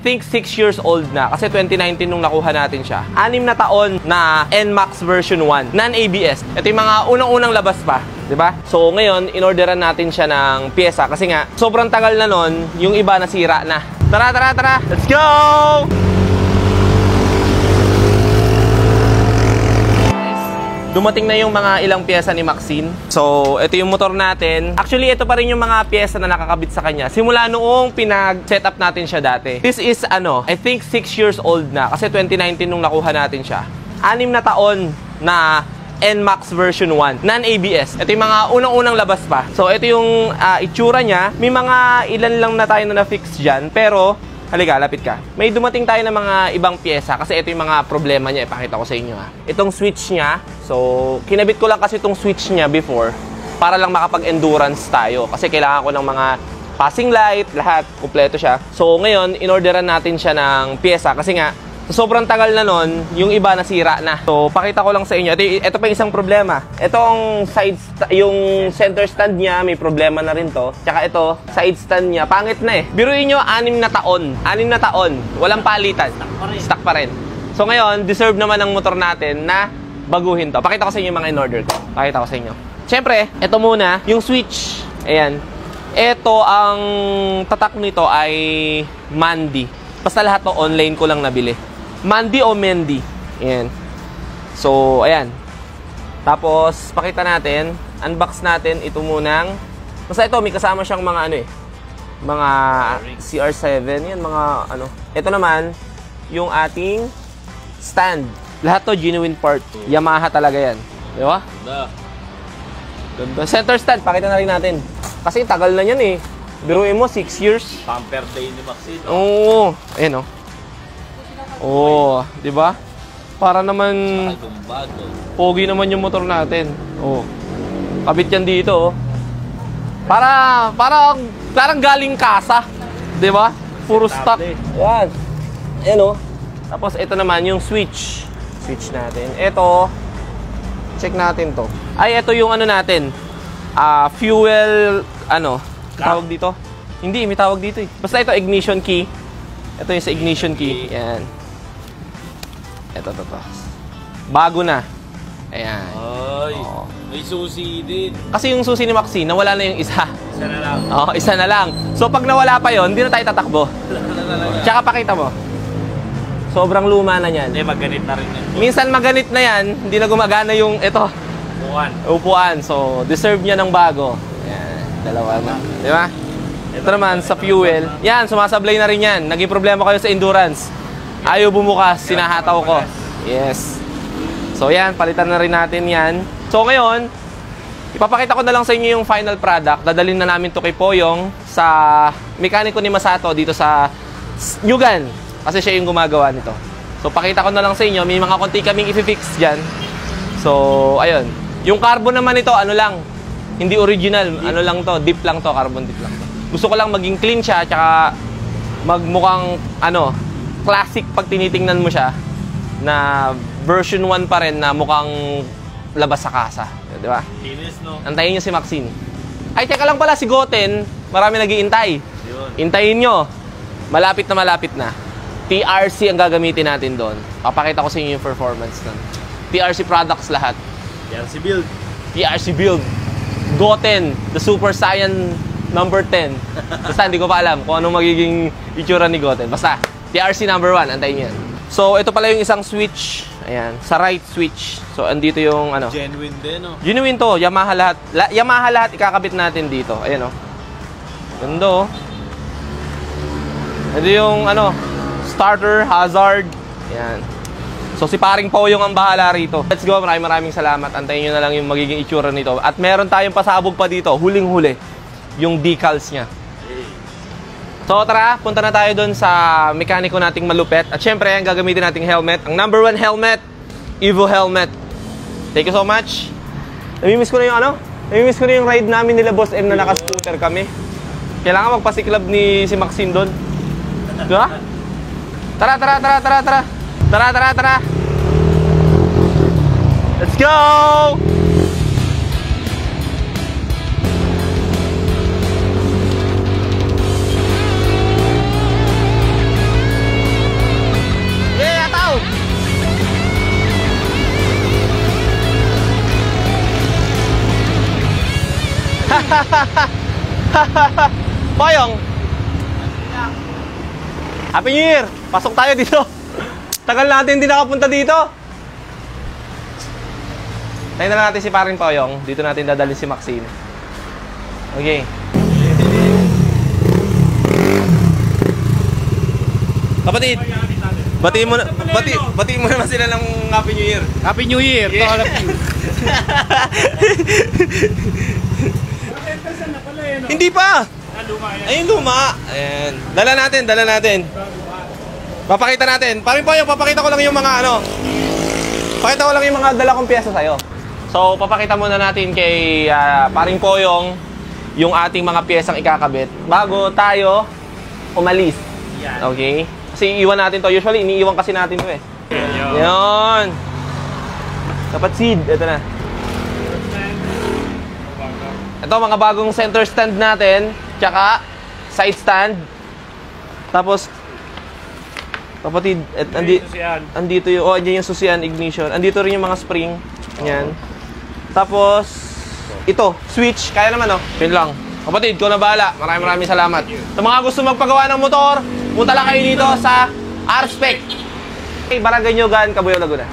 think 6 years old na kasi 2019 nung nakuha natin siya. 6 na taon na NMAX version 1, non-ABS. Ito yung mga unang-unang labas pa, 'di ba? So ngayon, inorderan natin siya ng pyesa kasi nga sobrang tagal na nun, yung iba nasira na. Tara, tara, tara. Let's go! Dumating na yung mga ilang pyesa ni Maxine. So, ito yung motor natin. Actually, ito pa rin yung mga pyesa na nakakabit sa kanya. Simula noong pinag-setup natin siya dati. This is, I think 6 years old na. Kasi 2019 nung nakuha natin siya. 6 na taon na NMAX version 1, non-ABS. Ito yung mga unang-unang labas pa. So, ito yung itsura niya. May mga ilan lang na tayo na na-fix dyan. Pero, halika, lapit ka. May dumating tayo ng mga ibang pyesa kasi ito yung mga problema niya. Ipakita ko sa inyo ha. Itong switch niya. So, kinabit ko lang kasi itong switch niya before para lang makapag-endurance tayo. Kasi kailangan ko ng mga passing light, lahat. Kumpleto siya. So, ngayon, inorderan natin siya ng pyesa kasi nga, sobrang tagal na nun, yung iba nasira na. So, pakita ko lang sa inyo. Ito pa isang problema. Itong yung center stand niya, may problema na rin to. Tsaka ito, side stand niya, pangit na eh. Biruin nyo, 6 na taon. 6 na taon. Walang palitan. Stock pa rin. So, ngayon, deserve naman ng motor natin na baguhin to. Pakita ko sa inyo yung mga in-order ko. Pakita ko sa inyo. Siyempre, ito muna, yung switch. Ayan. Ito, ang tatak nito ay Mandy. Basta lahat to online ko lang nabili. Mandy o Mendy. Ayan. So, ayan. Tapos, pakita natin. Unbox natin ito munang. Basta ito, may kasama siyang mga mga CR7. Yan, mga Ito naman, yung ating stand. Lahat to genuine part. Yamaha talaga yan. Di ba? Ganda. Center stand, pakita na rin natin. Kasi tagal na yan eh. Biruin mo, 6 years. Pamper day ni Maxine. Oo. Ayan o. Oo. Diba? Para naman pogi naman yung motor natin. Oo. Kabit yan dito. Parang galing kasa. Diba? Puro stock. Yan. Ayan o. Tapos ito naman yung switch. Switch natin. Ito. Check natin to. Ay, ito yung natin. Fuel, tawag dito? Hindi, may tawag dito eh. Basta ito, ignition key. Ito yung sa ignition key. Ayan. Ito. Bago na. Ayan. Ay, may susi din. Kasi yung susi ni Maxine, nawala na yung isa. Isa na lang. Oo, isa na lang. So, pag nawala pa yon, hindi na tayo tatakbo. Tsaka pakita mo. Sobrang luma na yan. Hindi, maganit na rin yan. Minsan maganit na yan, hindi na gumagana yung ito. Upuan. So, deserve niya ng bago. Ayan, dalawa na. Di ba? Ito naman, sa fuel. Yan, sumasablay na rin yan. Naging problema kayo sa endurance. Ayaw bumukas, sinahataw ko. Yes. So, yan, palitan na rin natin yan. So, ngayon, ipapakita ko na lang sa inyo yung final product. Dadalhin na namin to kay Poyong sa mekaniko ni Masato dito sa Nyugan. Kasi siya yung gumagawa nito. So, pakita ko na lang sa inyo. May mga konti kaming i-fix dyan. So, ayun. Yung carbon naman ito, lang. Hindi original. Lang to. Dip lang to. Carbon dip lang to. Gusto ko lang maging clean siya. Tsaka magmukhang, classic pag tinitingnan mo siya. Na version 1 pa rin na mukhang labas sa kasa. Di ba? Linis, no? Antayin nyo si Maxine. Ay, teka lang pala. Si Goten, marami nag-iintay. Intayin nyo. Malapit na. TRC ang gagamitin natin doon. Papakita ko sa inyo yung performance nun. TRC products lahat. TRC build. Goten, the Super Saiyan number 10. Basta hindi ko pa alam kung anong magiging itsura ni Goten. Basta, TRC number 1. Antayin yan. So, ito pala yung isang switch. Ayan, sa right switch. So, andito yung Genuine din, no? Genuine to. Yamaha lahat. Yamaha lahat ikakabit natin dito. Ayan, Ganda, Ito yung, starter, hazard. Ayan. So, si paring Poyong ang bahala rito. Let's go. Maraming salamat. Antayin nyo na lang yung magiging itsura nito. At meron tayong pasabog pa dito. Huling-huli. Yung decals niya. So, tara. Punta na tayo doon sa mekaniko nating malupet. At syempre, ang gagamitin nating helmet. Ang number 1 helmet. Evo helmet. Thank you so much. Namimiss ko na yung Namimiss ko na yung ride namin nila Boss M na naka-scooter kami. Kailangan magpasiklab ni si Maxine doon. Diba? Tara. Let's go! Boyong! Happy New Year! Pasok tayo dito. Tagal natin hindi nakapunta dito. Tayo na lang natin si Paring Poyong. Dito natin dadalhin si Maxine. Okay. Kapatid, batiin mo naman sila ng Happy New Year. Happy New Year to all of you. Hindi pa! Ayun, luma. Ayan. Dala natin. Papakita natin. Paring Poyong, papakita ko lang yung mga ano. Pakita ko lang yung mga dala kong pyesa sa'yo. So, papakita muna natin kay Paring Poyong yung ating mga pyesang ikakabit bago tayo umalis. Okay? Kasi iiwan natin to. Usually, iniiwan kasi natin to eh. Yun. Dapat seed. Ito na. Ito, mga bagong center stand natin. Tsaka, side stand. Tapos, kapatid, andito yung, andyan yung susian, ignition. Andito rin yung mga spring. Yan. Tapos, ito, switch. Kaya naman, oh. Yun lang. Kapatid, ko na bahala. Maraming salamat. Sa mga gusto magpagawa ng motor, punta lang kayo dito sa R-Spec. Barangay Nyogan, Cabuyao, Laguna.